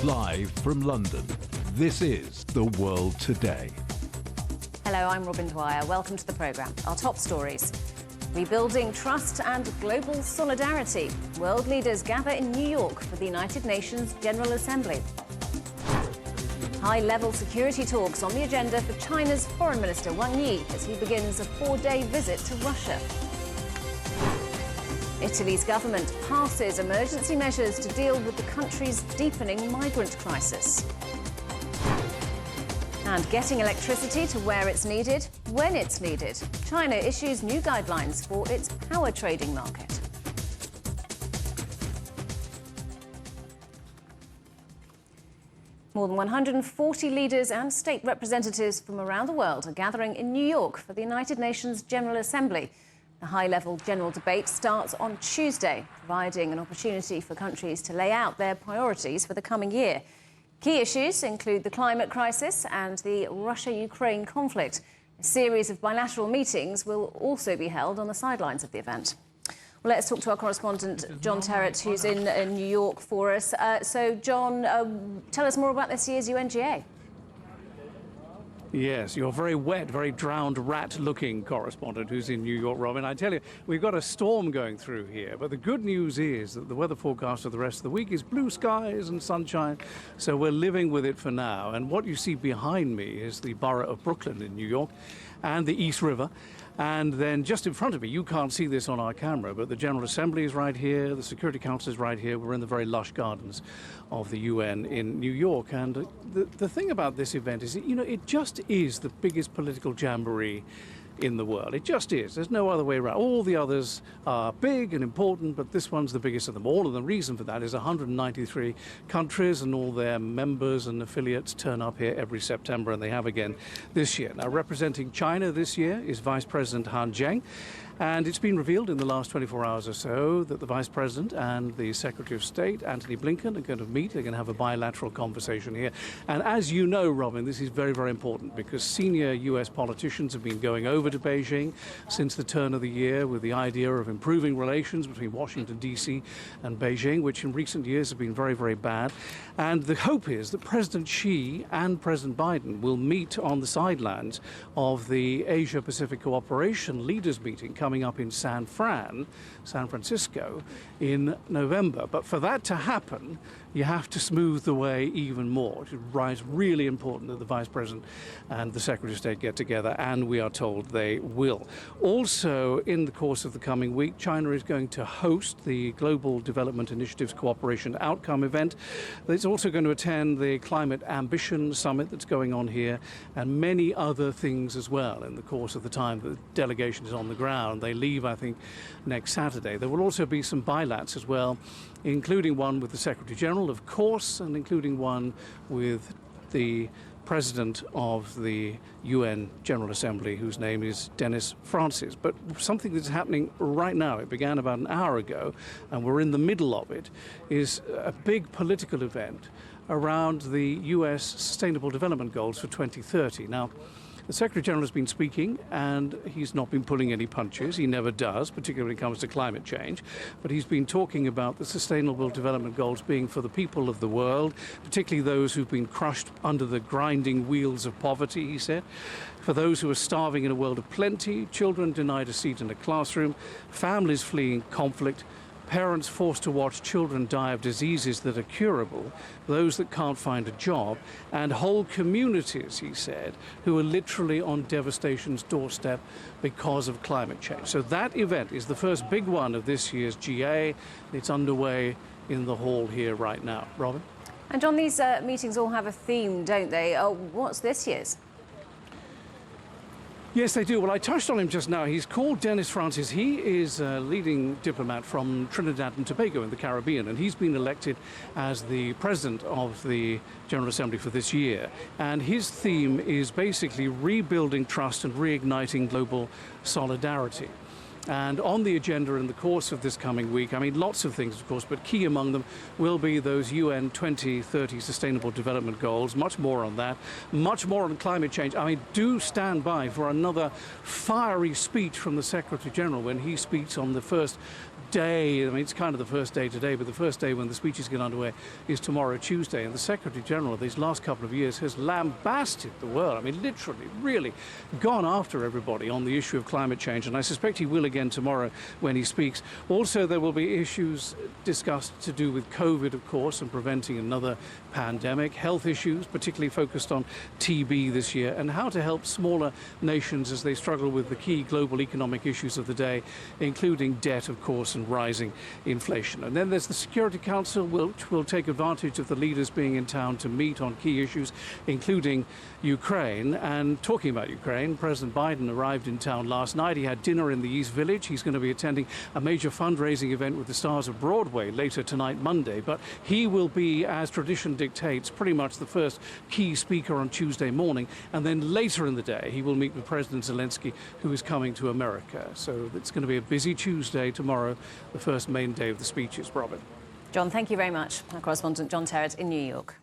Live from London, this is The World Today. Hello, I'm Robin Dwyer. Welcome to the programme. Our top stories. Rebuilding trust and global solidarity. World leaders gather in New York for the United Nations General Assembly. High-level security talks on the agenda for China's Foreign Minister Wang Yi as he begins a 4-day visit to Russia. Italy's government passes emergency measures to deal with the country's deepening migrant crisis. And getting electricity to where it's needed, when it's needed. China issues new guidelines for its power trading market. More than 140 leaders and state representatives from around the world are gathering in New York for the United Nations General Assembly. The high-level general debate starts on Tuesday, providing an opportunity for countries to lay out their priorities for the coming year. Key issues include the climate crisis and the Russia-Ukraine conflict. A series of bilateral meetings will also be held on the sidelines of the event. Well, let's talk to our correspondent, John Terrett, who's in New York for us. So, John, tell us more about this year's UNGA. Yes, you're very wet, very drowned rat-looking correspondent who's in New York, Robin. I tell you, we've got a storm going through here, but the good news is that the weather forecast for the rest of the week is blue skies and sunshine, so we're living with it for now. And what you see behind me is the borough of Brooklyn in New York and the East River. And then just in front of me, you can't see this on our camera, but the General Assembly is right here, the Security Council is right here. We're in the very lush gardens of the UN in New York. And the thing about this event is, you know, it just is the biggest political jamboree in the world. It just is. There's no other way around. All the others are big and important, but this one's the biggest of them all. And the reason for that is 193 countries and all their members and affiliates turn up here every September, and they have again this year. Now, representing China this year is Vice President Han Zheng. And it's been revealed in the last 24 hours or so that the Vice President and the Secretary of State, Antony Blinken, are going to meet. They're going to have a bilateral conversation here. And as you know, Robin, this is very, very important because senior U.S. politicians have been going over to Beijing since the turn of the year with the idea of improving relations between Washington, D.C. and Beijing, which in recent years have been very, very bad. And the hope is that President Xi and President Biden will meet on the sidelines of the Asia-Pacific Cooperation Leaders Meeting coming up in San Francisco in November. But for that to happen, you have to smooth the way even more. It's really important that the Vice President and the Secretary of State get together, and we are told they will. Also, in the course of the coming week, China is going to host the Global Development Initiatives Cooperation Outcome event. It's also going to attend the Climate Ambition Summit that's going on here, and many other things as well in the course of the time that the delegation is on the ground. They leave, I think, next Saturday. There will also be some bilats as well, including one with the Secretary General, of course, and including one with the President of the UN General Assembly, whose name is Denis Francis. But something that's happening right now, it began about an hour ago, and we're in the middle of it, is a big political event around the US Sustainable Development Goals for 2030. Now, the Secretary General has been speaking, and he's not been pulling any punches. He never does, particularly when it comes to climate change. But he's been talking about the Sustainable Development Goals being for the people of the world, particularly those who've been crushed under the grinding wheels of poverty, he said. For those who are starving in a world of plenty, children denied a seat in a classroom, families fleeing conflict, parents forced to watch children die of diseases that are curable, those that can't find a job, and whole communities, he said, who are literally on devastation's doorstep because of climate change. So that event is the first big one of this year's GA. It's underway in the hall here right now. Robin? And John, these meetings all have a theme, don't they? Oh, what's this year's? Yes, they do. Well, I touched on him just now. He's called Denis Francis. He is a leading diplomat from Trinidad and Tobago in the Caribbean, and he's been elected as the president of the General Assembly for this year. And his theme is basically rebuilding trust and reigniting global solidarity. And on the agenda in the course of this coming week, I mean, lots of things, of course, but key among them will be those UN 2030 Sustainable Development Goals. Much more on that, much more on climate change. I mean, do stand by for another fiery speech from the Secretary General when he speaks on the first day. I mean, it's kind of the first day today, but the first day when the speeches get underway is tomorrow, Tuesday. And the Secretary General these last couple of years has lambasted the world. I mean, literally, really gone after everybody on the issue of climate change. And I suspect he will again tomorrow when he speaks. Also, there will be issues discussed to do with COVID, of course, and preventing another pandemic, health issues, particularly focused on TB this year, and how to help smaller nations as they struggle with the key global economic issues of the day, including debt, of course, and rising inflation. And then there's the Security Council, which will take advantage of the leaders being in town to meet on key issues, including Ukraine. And talking about Ukraine, President Biden arrived in town last night. He had dinner in the East Village. He's going to be attending a major fundraising event with the stars of Broadway later tonight, Monday. But he will be, as tradition dictates, pretty much the first key speaker on Tuesday morning. And then later in the day, he will meet with President Zelensky, who is coming to America. So it's going to be a busy Tuesday tomorrow, the first main day of the speeches. Robin. John, thank you very much. Our correspondent John Terrett in New York.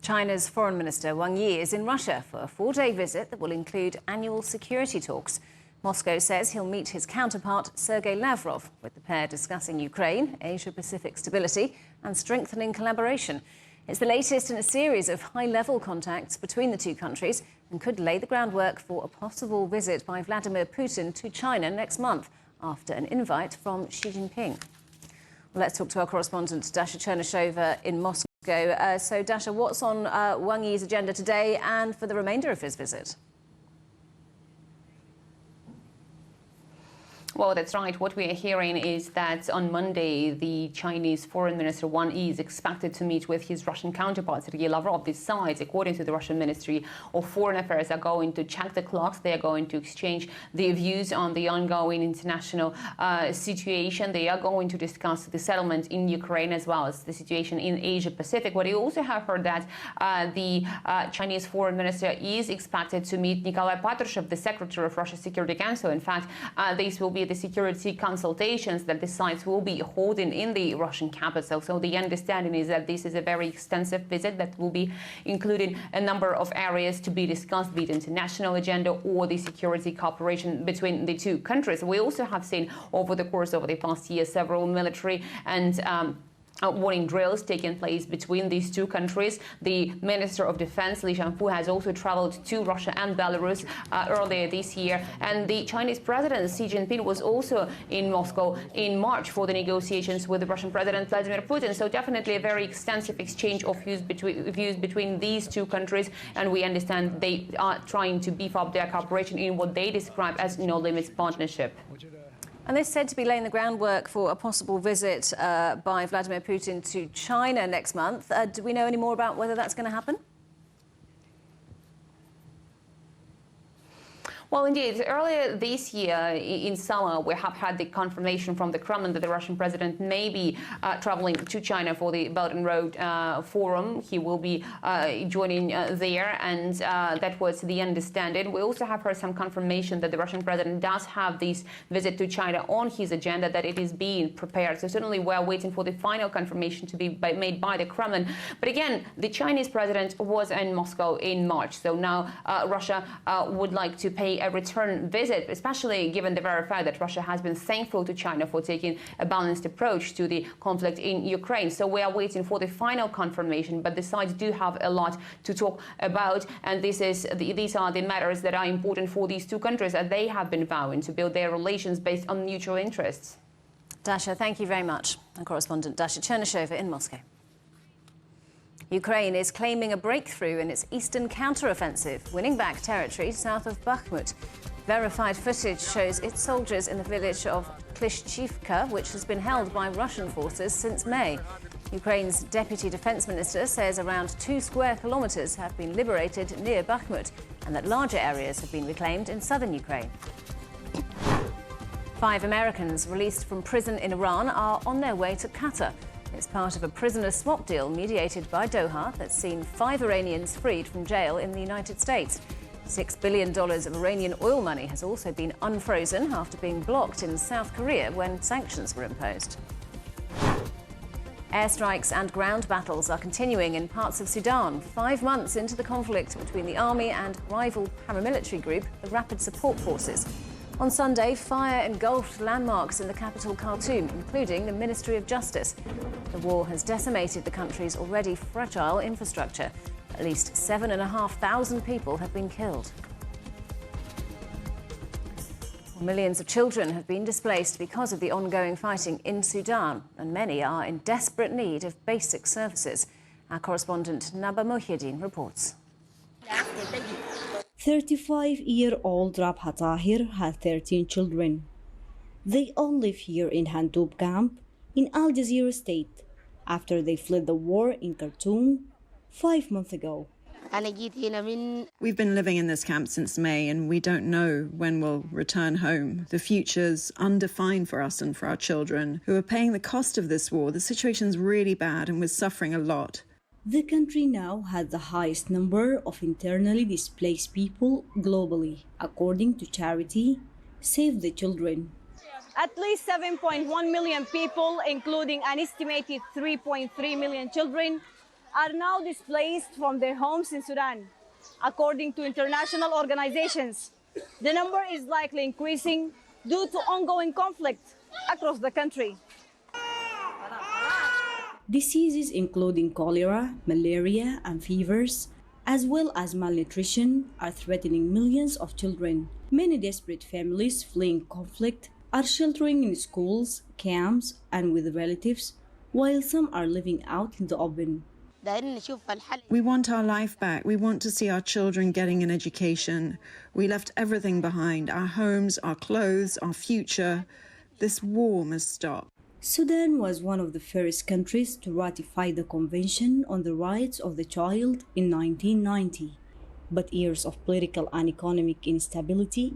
China's Foreign Minister Wang Yi is in Russia for a 4-day visit that will include annual security talks. Moscow says he'll meet his counterpart Sergei Lavrov, with the pair discussing Ukraine, Asia-Pacific stability and strengthening collaboration. It's the latest in a series of high-level contacts between the two countries and could lay the groundwork for a possible visit by Vladimir Putin to China next month, after an invite from Xi Jinping. Well, let's talk to our correspondent Dasha Chernyshova in Moscow. So, Dasha, what's on Wang Yi's agenda today and for the remainder of his visit? Well, that's right. What we are hearing is that on Monday, the Chinese Foreign Minister Wang Yi is expected to meet with his Russian counterpart, Sergei Lavrov. These sides, according to the Russian Ministry of Foreign Affairs, are going to check the clocks. They are going to exchange their views on the ongoing international situation. They are going to discuss the settlement in Ukraine as well as the situation in Asia-Pacific. But we also have heard that the Chinese Foreign Minister is expected to meet Nikolai Patrushev, the Secretary of Russia's Security Council. In fact, this will be the security consultations that the sides will be holding in the Russian capital. So the understanding is that this is a very extensive visit that will be including a number of areas to be discussed, be it international agenda or the security cooperation between the two countries. We also have seen over the course of the past year several military and warning drills taking place between these two countries. The Minister of Defense, Li Shangfu, has also traveled to Russia and Belarus earlier this year. And the Chinese President, Xi Jinping, was also in Moscow in March for the negotiations with the Russian President, Vladimir Putin. So definitely a very extensive exchange of views between these two countries. And we understand they are trying to beef up their cooperation in what they describe as no-limits partnership. And this is said to be laying the groundwork for a possible visit by Vladimir Putin to China next month. Do we know any more about whether that's going to happen? Well, indeed, earlier this year in summer, we have had the confirmation from the Kremlin that the Russian president may be traveling to China for the Belt and Road Forum. He will be joining there, and that was the understanding. We also have heard some confirmation that the Russian president does have this visit to China on his agenda, that it is being prepared. So certainly we are waiting for the final confirmation to be made by the Kremlin. But again, the Chinese president was in Moscow in March. So now Russia would like to pay a return visit, especially given the very fact that Russia has been thankful to China for taking a balanced approach to the conflict in Ukraine. So we are waiting for the final confirmation, but the sides do have a lot to talk about, and these are the matters that are important for these two countries, as they have been vowing to build their relations based on mutual interests. Dasha, thank you very much. Our correspondent Dasha Chernyshova in Moscow. Ukraine is claiming a breakthrough in its eastern counter-offensive, winning back territory south of Bakhmut. Verified footage shows its soldiers in the village of Klishchivka, which has been held by Russian forces since May. Ukraine's deputy defense minister says around 2 square kilometers have been liberated near Bakhmut and that larger areas have been reclaimed in southern Ukraine. 5 Americans released from prison in Iran are on their way to Qatar. It's part of a prisoner swap deal mediated by Doha that's seen 5 Iranians freed from jail in the United States. $6 billion of Iranian oil money has also been unfrozen after being blocked in South Korea when sanctions were imposed. Airstrikes and ground battles are continuing in parts of Sudan, 5 months into the conflict between the army and rival paramilitary group, the Rapid Support Forces. On Sunday, fire engulfed landmarks in the capital Khartoum, including the Ministry of Justice. The war has decimated the country's already fragile infrastructure. At least 7,500 people have been killed. Millions of children have been displaced because of the ongoing fighting in Sudan, and many are in desperate need of basic services. Our correspondent Naba Muhyiddin reports. 35-year-old Rabha Tahir had 13 children. They all live here in Handub camp in Al Jazeera state after they fled the war in Khartoum 5 months ago. We've been living in this camp since May and we don't know when we'll return home. The future's undefined for us and for our children who are paying the cost of this war. The situation's really bad and we're suffering a lot. The country now has the highest number of internally displaced people globally, according to charity Save the Children. At least 7.1 million people, including an estimated 3.3 million children, are now displaced from their homes in Sudan. According to international organizations, the number is likely increasing due to ongoing conflict across the country. Diseases including cholera, malaria, and fevers, as well as malnutrition, are threatening millions of children. Many desperate families fleeing conflict are sheltering in schools, camps, and with relatives, while some are living out in the open. We want our life back. We want to see our children getting an education. We left everything behind, our homes, our clothes, our future. This war must stop. Sudan was one of the first countries to ratify the Convention on the Rights of the Child in 1990. But years of political and economic instability,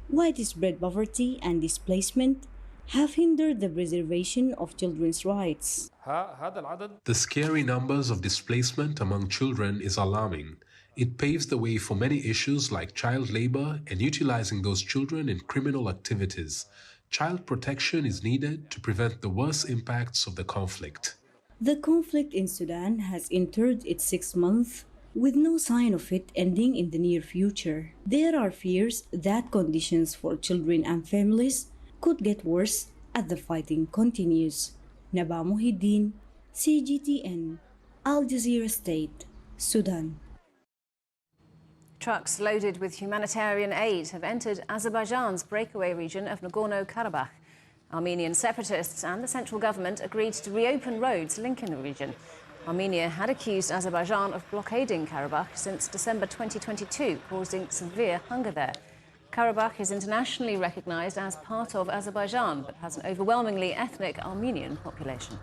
widespread poverty and displacement have hindered the preservation of children's rights. The scary numbers of displacement among children is alarming. It paves the way for many issues like child labor and utilizing those children in criminal activities. Child protection is needed to prevent the worst impacts of the conflict. The conflict in Sudan has entered its 6th month with no sign of it ending in the near future. There are fears that conditions for children and families could get worse as the fighting continues. Naba Muhyiddin, CGTN, Al Jazeera State, Sudan. Trucks loaded with humanitarian aid have entered Azerbaijan's breakaway region of Nagorno-Karabakh. Armenian separatists and the central government agreed to reopen roads linking the region. Armenia had accused Azerbaijan of blockading Karabakh since December 2022, causing severe hunger there. Karabakh is internationally recognized as part of Azerbaijan, but has an overwhelmingly ethnic Armenian population.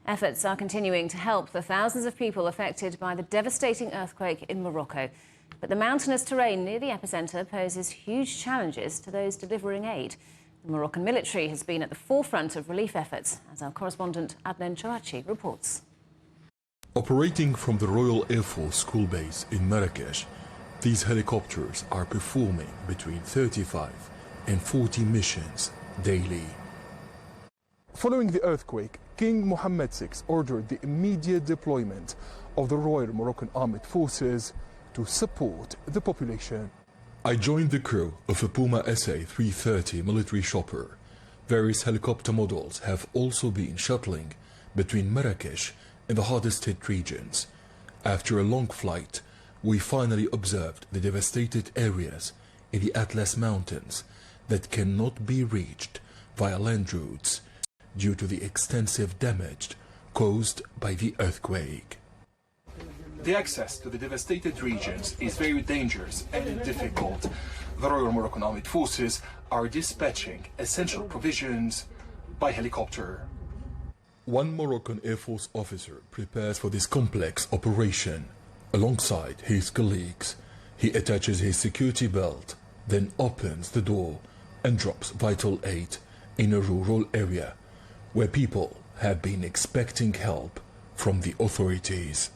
Efforts are continuing to help the thousands of people affected by the devastating earthquake in Morocco. But the mountainous terrain near the epicenter poses huge challenges to those delivering aid. The Moroccan military has been at the forefront of relief efforts, as our correspondent Adnan Chouachi reports. Operating from the Royal Air Force School Base in Marrakesh, these helicopters are performing between 35 and 40 missions daily. Following the earthquake, King Mohammed VI ordered the immediate deployment of the Royal Moroccan Armed Forces to support the population. I joined the crew of a Puma SA-330 military chopper. Various helicopter models have also been shuttling between Marrakesh and the hardest hit regions. After a long flight, we finally observed the devastated areas in the Atlas Mountains that cannot be reached via land routes due to the extensive damage caused by the earthquake. The access to the devastated regions is very dangerous and difficult. The Royal Moroccan Armed Forces are dispatching essential provisions by helicopter. One Moroccan Air Force officer prepares for this complex operation. Alongside his colleagues, he attaches his security belt, then opens the door and drops vital aid in a rural area where people have been expecting help from the authorities.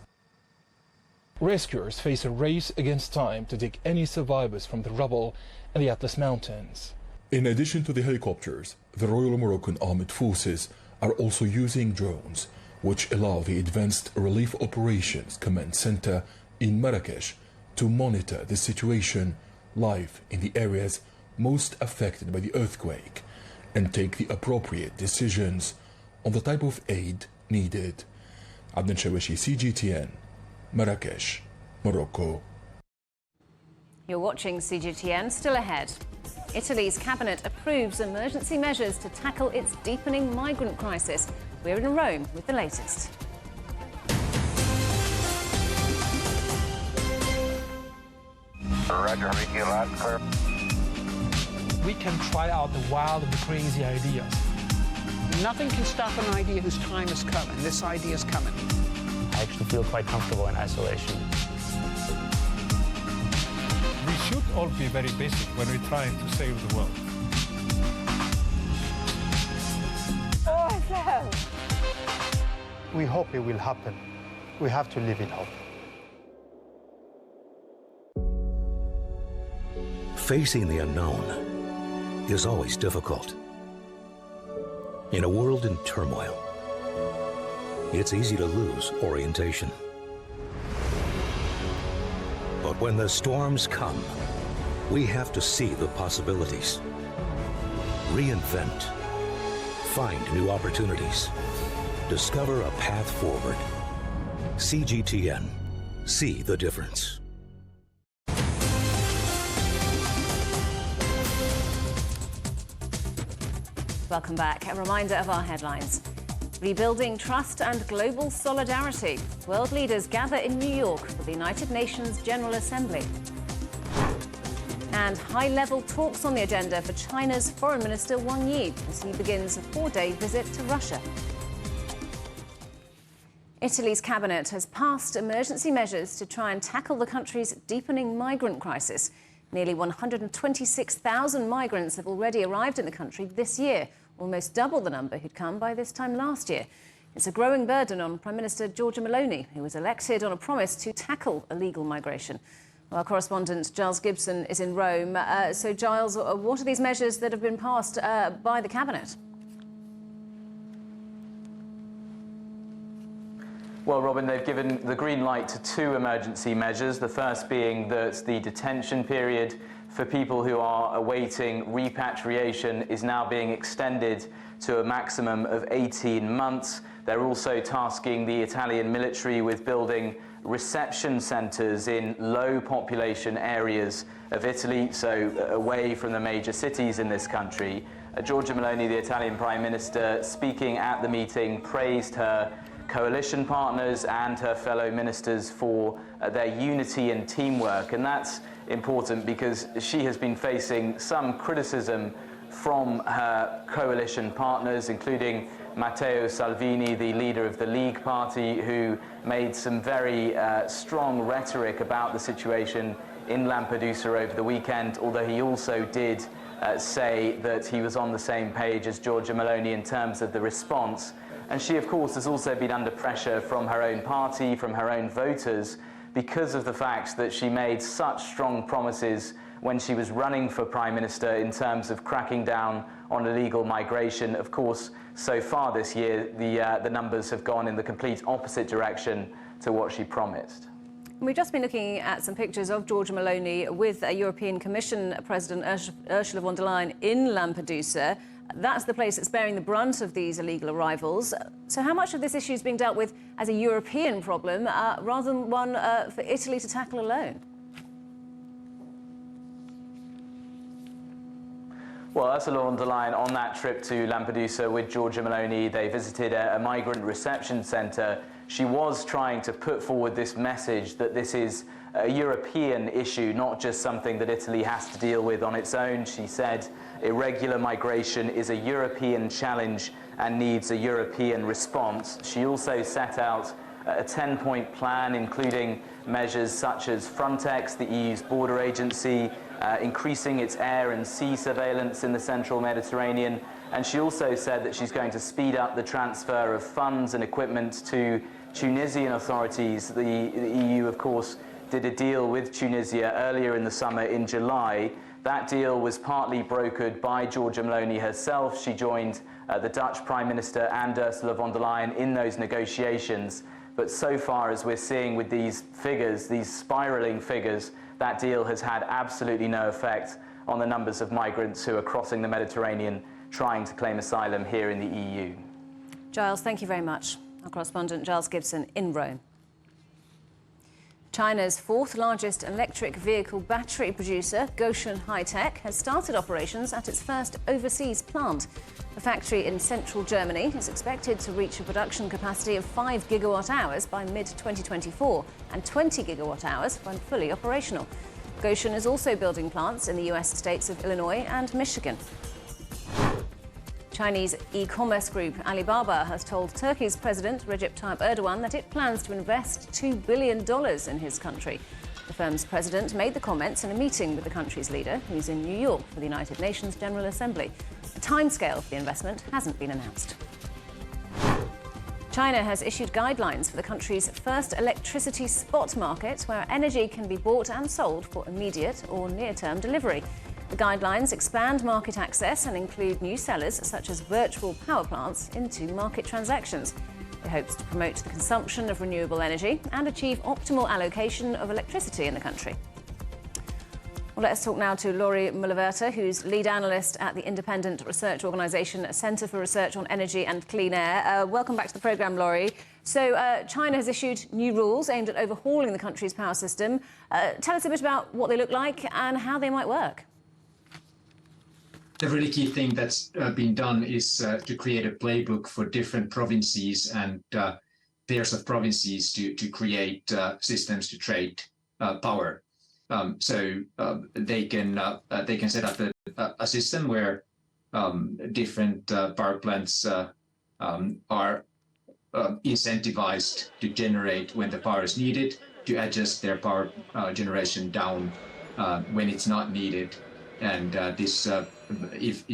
Rescuers face a race against time to dig any survivors from the rubble in the Atlas Mountains. In addition to the helicopters, the Royal Moroccan Armed Forces are also using drones, which allow the Advanced Relief Operations Command Center in Marrakesh to monitor the situation live in the areas most affected by the earthquake and take the appropriate decisions on the type of aid needed. Abdel Shawashi, CGTN, Marrakesh, Morocco. You're watching CGTN. Still ahead. Italy's cabinet approves emergency measures to tackle its deepening migrant crisis. We're in Rome with the latest. Roger, Ricky, last clear. We can try out the wild and crazy ideas. Nothing can stop an idea whose time has come, and this idea is coming. I actually feel quite comfortable in isolation. We should all be very busy when we're trying to save the world. Awesome! We hope it will happen. We have to live in hope. Facing the unknown is always difficult. In a world in turmoil, it's easy to lose orientation. But when the storms come, we have to see the possibilities, reinvent, find new opportunities, discover a path forward. CGTN, see the difference. Welcome back. A reminder of our headlines. Rebuilding trust and global solidarity. World leaders gather in New York for the United Nations General Assembly. And high-level talks on the agenda for China's Foreign Minister Wang Yi as he begins a 4-day visit to Russia. Italy's cabinet has passed emergency measures to try and tackle the country's deepening migrant crisis. Nearly 126,000 migrants have already arrived in the country this year, almost double the number who'd come by this time last year. It's a growing burden on Prime Minister Giorgia Meloni, who was elected on a promise to tackle illegal migration. Well, our correspondent Giles Gibson is in Rome. So, Giles, what are these measures that have been passed by the cabinet? Well, Robin, they've given the green light to 2 emergency measures, the first being that the detention period for people who are awaiting repatriation is now being extended to a maximum of 18 months. They're also tasking the Italian military with building reception centres in low population areas of Italy, so away from the major cities in this country. Giorgia Meloni, the Italian Prime Minister, speaking at the meeting, praised her coalition partners and her fellow ministers for their unity and teamwork. And that's important because she has been facing some criticism from her coalition partners, including Matteo Salvini, the leader of the League Party, who made some very strong rhetoric about the situation in Lampedusa over the weekend, although he also did say that he was on the same page as Giorgia Meloni in terms of the response. And she, of course, has also been under pressure from her own party, from her own voters, because of the fact that she made such strong promises when she was running for Prime Minister in terms of cracking down on illegal migration. Of course, so far this year, the numbers have gone in the complete opposite direction to what she promised. We've just been looking at some pictures of Giorgia Meloni with European Commission President Ursula von der Leyen in Lampedusa. That's the place that's bearing the brunt of these illegal arrivals. So how much of this issue is being dealt with as a European problem rather than one for Italy to tackle alone? Well, Ursula von der Leyen, on that trip to Lampedusa with Giorgia Meloni, they visited a migrant reception centre. She was trying to put forward this message that this is a European issue, not just something that Italy has to deal with on its own. She said irregular migration is a European challenge and needs a European response. She also set out a 10-point plan, including measures such as Frontex, the EU's border agency, increasing its air and sea surveillance in the central Mediterranean. And she also said that she's going to speed up the transfer of funds and equipment to Tunisian authorities. The EU, of course, did a deal with Tunisia earlier in the summer in July. That deal was partly brokered by Giorgia Meloni herself. She joined the Dutch Prime Minister and Ursula von der Leyen in those negotiations. But so far, as we're seeing with these figures, these spiralling figures, that deal has had absolutely no effect on the numbers of migrants who are crossing the Mediterranean trying to claim asylum here in the EU. Giles, thank you very much. Our correspondent Giles Gibson in Rome. China's fourth largest electric vehicle battery producer, Gotion High-Tech, has started operations at its first overseas plant. The factory in central Germany is expected to reach a production capacity of 5 gigawatt-hours by mid-2024 and 20 gigawatt-hours when fully operational. Gotion is also building plants in the US states of Illinois and Michigan. Chinese e-commerce group Alibaba has told Turkey's President Recep Tayyip Erdogan that it plans to invest $2 billion in his country. The firm's president made the comments in a meeting with the country's leader, who's in New York for the United Nations General Assembly. A timescale for the investment hasn't been announced. China has issued guidelines for the country's first electricity spot market, where energy can be bought and sold for immediate or near-term delivery. The guidelines expand market access and include new sellers, such as virtual power plants, into market transactions. It hopes to promote the consumption of renewable energy and achieve optimal allocation of electricity in the country. Well, let's talk now to Laurie Mulaverte, who's lead analyst at the independent research organisation Centre for Research on Energy and Clean Air. Welcome back to the programme, Laurie. So China has issued new rules aimed at overhauling the country's power system. Tell us a bit about what they look like and how they might work. The really key thing that's been done is to create a playbook for different provinces and pairs of provinces to create systems to trade power. So they can set up a system where different power plants are incentivized to generate when the power is needed, to adjust their power generation down when it's not needed. And if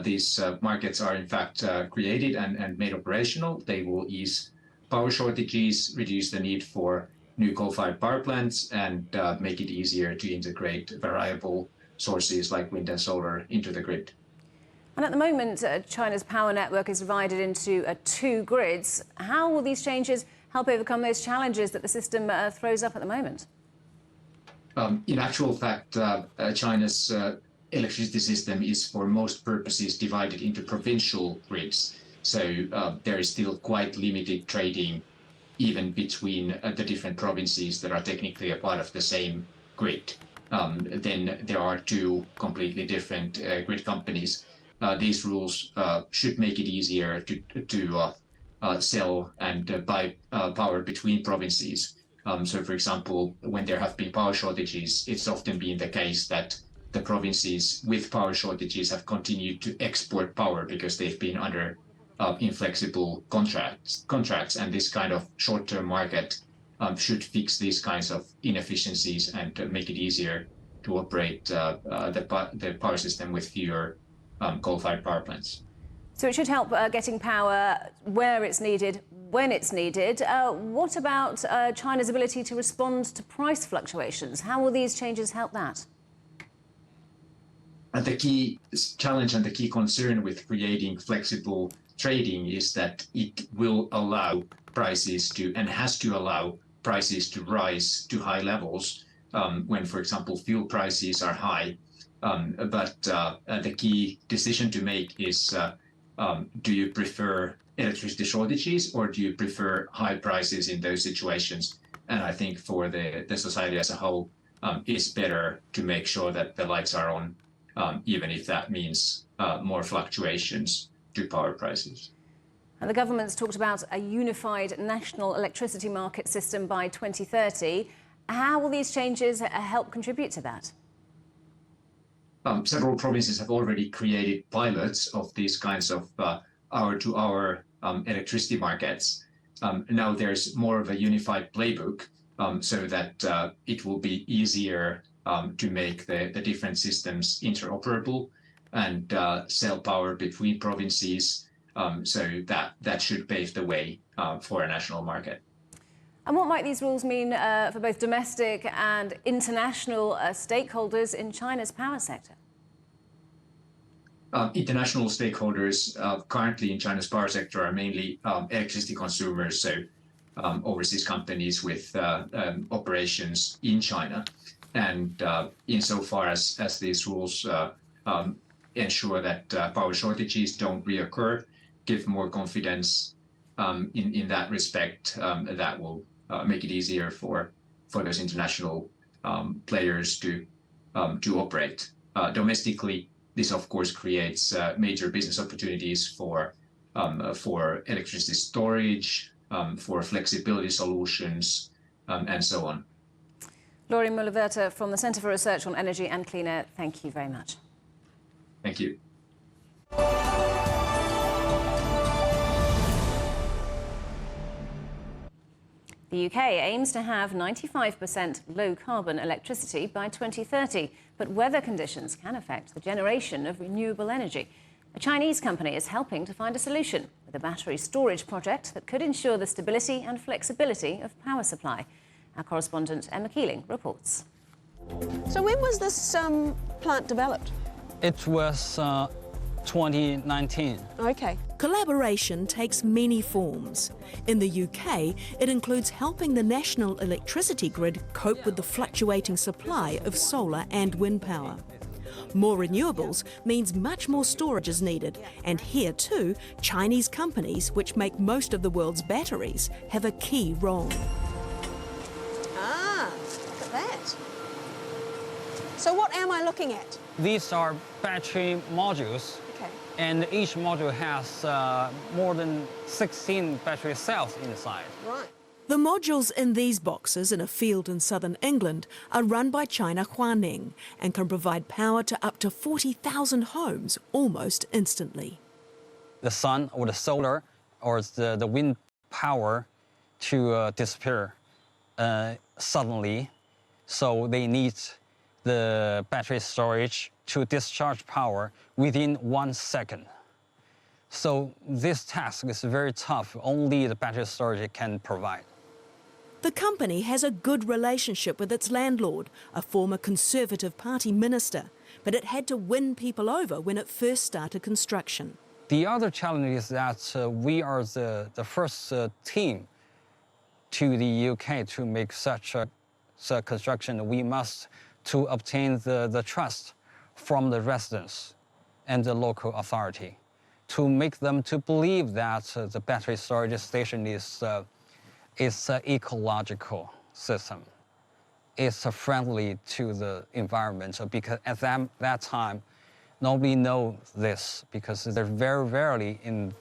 these markets are in fact created and made operational, they will ease power shortages, reduce the need for new coal-fired power plants, and make it easier to integrate variable sources like wind and solar into the grid. And at the moment, China's power network is divided into two grids. How will these changes help overcome those challenges that the system throws up at the moment? In actual fact, China's electricity system is for most purposes divided into provincial grids. So there is still quite limited trading even between the different provinces that are technically a part of the same grid. Then there are two completely different grid companies. These rules should make it easier to sell and buy power between provinces. So, for example, when there have been power shortages, it's often been the case that the provinces with power shortages have continued to export power because they've been under inflexible contracts. And this kind of short-term market should fix these kinds of inefficiencies and make it easier to operate the power system with fewer coal-fired power plants. So it should help getting power where it's needed, when it's needed. What about China's ability to respond to price fluctuations? How will these changes help that? And the key challenge and the key concern with creating flexible trading is that it will allow prices to, and has to allow prices to rise to high levels when, for example, fuel prices are high. But the key decision to make is do you prefer electricity shortages or do you prefer high prices in those situations? And I think for the society as a whole, it's better to make sure that the lights are on, even if that means more fluctuations to power prices. And the government's talked about a unified national electricity market system by 2030. How will these changes help contribute to that? Several provinces have already created pilots of these kinds of hour-to-hour electricity markets. Now there's more of a unified playbook so that it will be easier to make the different systems interoperable and sell power between provinces So that should pave the way for a national market. And what might these rules mean for both domestic and international stakeholders in China's power sector? International stakeholders currently in China's power sector are mainly electricity consumers, so overseas companies with operations in China. And insofar as these rules ensure that power shortages don't reoccur, give more confidence in that respect, that will make it easier for those international players to operate. Domestically, this of course creates major business opportunities for electricity storage, for flexibility solutions, and so on. Lauri Mulivirta from the Centre for Research on Energy and Clean Air, thank you very much. Thank you. The UK aims to have 95% low-carbon electricity by 2030, but weather conditions can affect the generation of renewable energy. A Chinese company is helping to find a solution with a battery storage project that could ensure the stability and flexibility of power supply. Our correspondent Emma Keeling reports. So when was this plant developed? It was 2019. Okay. Collaboration takes many forms. In the UK, it includes helping the national electricity grid cope with the fluctuating supply of solar and wind power. More renewables means much more storage is needed, and here too, Chinese companies, which make most of the world's batteries, have a key role. Ah, look at that. So what am I looking at? These are battery modules, and each module has more than 16 battery cells inside. Right. The modules in these boxes in a field in southern England are run by China Huaneng and can provide power to up to 40,000 homes almost instantly. The sun or the solar or the wind power to disappear suddenly, so they need the battery storage to discharge power within 1 second. So this task is very tough. Only the battery storage can provide. The company has a good relationship with its landlord, a former Conservative Party minister, but it had to win people over when it first started construction. The other challenge is that we are the first team to the UK to make such a construction. We must to obtain the trust from the residents and the local authority to make them to believe that the battery storage station is an ecological system. It's friendly to the environment, because at that time, nobody knows this, because there's very rarely in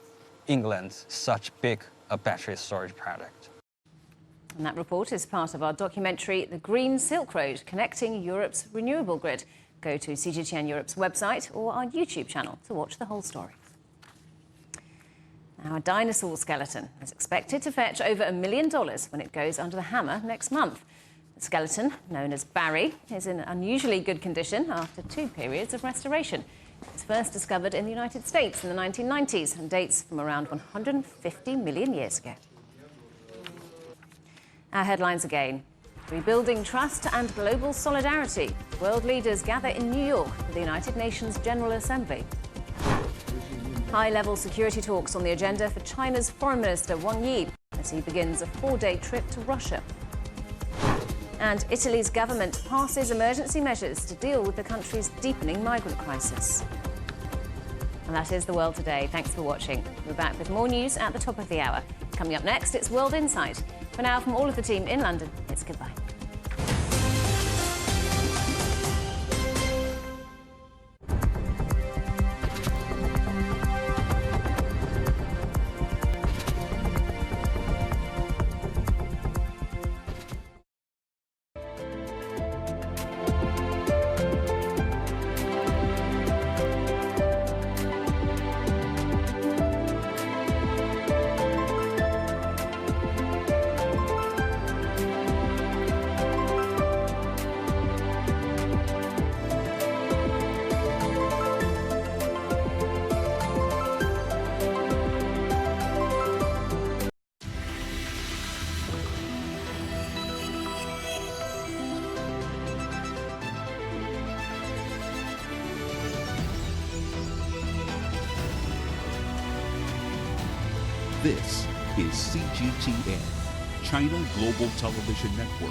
England such big a battery storage project. And that report is part of our documentary, The Green Silk Road, Connecting Europe's Renewable Grid. Go to CGTN Europe's website or our YouTube channel to watch the whole story. Now, a dinosaur skeleton is expected to fetch over $1 million when it goes under the hammer next month. The skeleton, known as Barry, is in unusually good condition after 2 periods of restoration. It was first discovered in the United States in the 1990s and dates from around 150 million years ago. Our headlines again. Rebuilding trust and global solidarity. World leaders gather in New York for the United Nations General Assembly. High-level security talks on the agenda for China's Foreign Minister Wang Yi as he begins a 4-day trip to Russia. And Italy's government passes emergency measures to deal with the country's deepening migrant crisis. And that is The World Today. Thanks for watching. We're back with more news at the top of the hour. Coming up next, it's World Insight. For now, from all of the team in London, it's goodbye. This is CGTN, China Global Television Network.